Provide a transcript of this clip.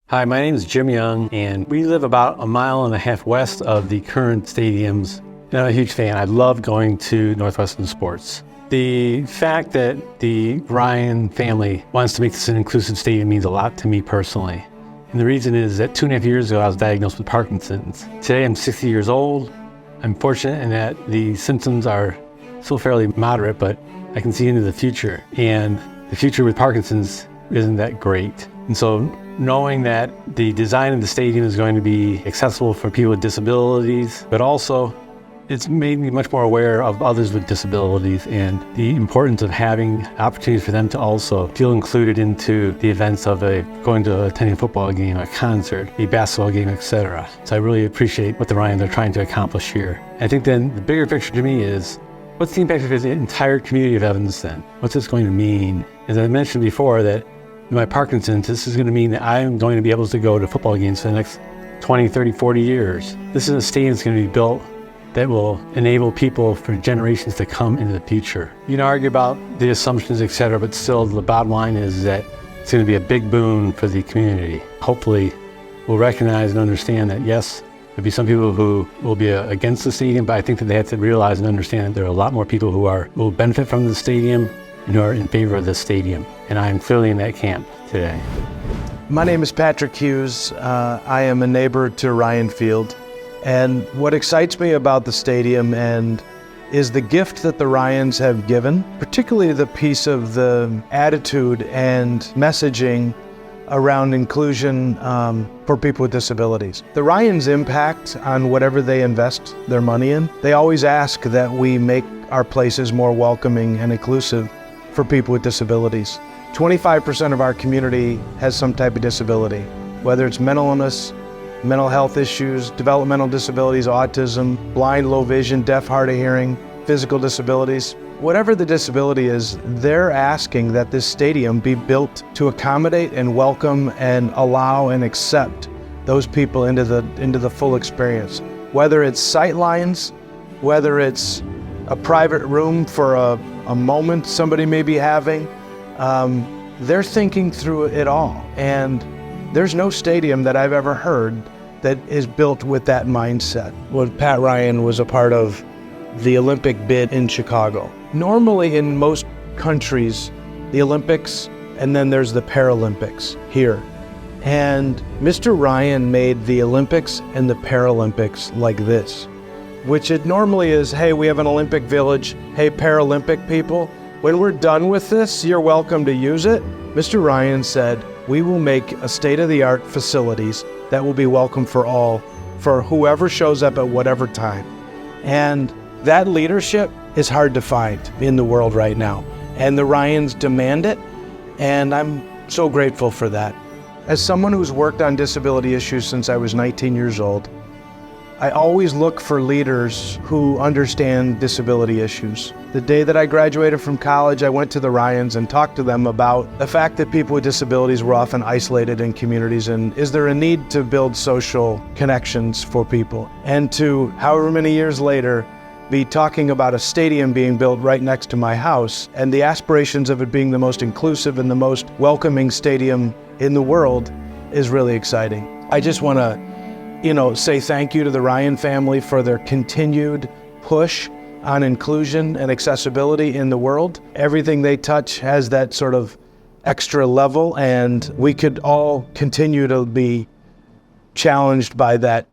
Hi, my name is Jim Young, and we live about 1.5 miles west of the current stadiums. And I'm a huge fan. I love going to Northwestern sports. The fact that the Ryan family wants to make this an inclusive stadium means a lot to me personally. And the reason is that 2.5 years ago, I was diagnosed with Parkinson's. Today, I'm 60 years old. I'm fortunate in that the symptoms are still fairly moderate, but I can see into the future. And the future with Parkinson's isn't that great. And so knowing that the design of the stadium is going to be accessible for people with disabilities, but also it's made me much more aware of others with disabilities and the importance of having opportunities for them to also feel included into the events of attending a football game, a concert, a basketball game, etc. So I really appreciate what the Ryans are trying to accomplish here. I think then the bigger picture to me is, what's the impact of the entire community of Evanston? What's this going to mean? As I mentioned before, that in my Parkinson's, this is going to mean that I'm going to be able to go to football games for the next 20, 30, 40 years. This is a stadium that's going to be built that will enable people for generations to come into the future. You can argue about the assumptions, etc., but still the bottom line is that it's going to be a big boon for the community. Hopefully, we'll recognize and understand that, yes, there'll be some people who will be against the stadium, but I think that they have to realize and understand that there are a lot more people who will benefit from the stadium and who are in favor of the stadium. And I am clearly in that camp today. My name is Patrick Hughes. I am a neighbor to Ryan Field. And what excites me about the stadium is the gift that the Ryans have given, particularly the piece of the attitude and messaging around inclusion for people with disabilities. The Ryans' impact on whatever they invest their money in, they always ask that we make our places more welcoming and inclusive for people with disabilities. 25% of our community has some type of disability, whether it's mental illness, mental health issues, developmental disabilities, autism, blind, low vision, deaf, hard of hearing, physical disabilities. Whatever the disability is, they're asking that this stadium be built to accommodate and welcome and allow and accept those people into the full experience. Whether it's sight lines, whether it's a private room for a moment somebody may be having, they're thinking through it all. And there's no stadium that I've ever heard that is built with that mindset. Well, Pat Ryan was a part of the Olympic bid in Chicago. Normally in most countries, the Olympics and then there's the Paralympics here. And Mr. Ryan made the Olympics and the Paralympics like this, which it normally is, hey, we have an Olympic village, hey, Paralympic people, when we're done with this, you're welcome to use it. Mr. Ryan said, we will make a state-of-the-art facilities that will be welcome for all, for whoever shows up at whatever time. And that leadership is hard to find in the world right now. And the Ryans demand it, and I'm so grateful for that. As someone who's worked on disability issues since I was 19 years old, I always look for leaders who understand disability issues. The day that I graduated from college, I went to the Ryans and talked to them about the fact that people with disabilities were often isolated in communities, and is there a need to build social connections for people? And to, however many years later, be talking about a stadium being built right next to my house and the aspirations of it being the most inclusive and the most welcoming stadium in the world is really exciting. I just want to say thank you to the Ryan family for their continued push on inclusion and accessibility in the world. Everything they touch has that sort of extra level, and we could all continue to be challenged by that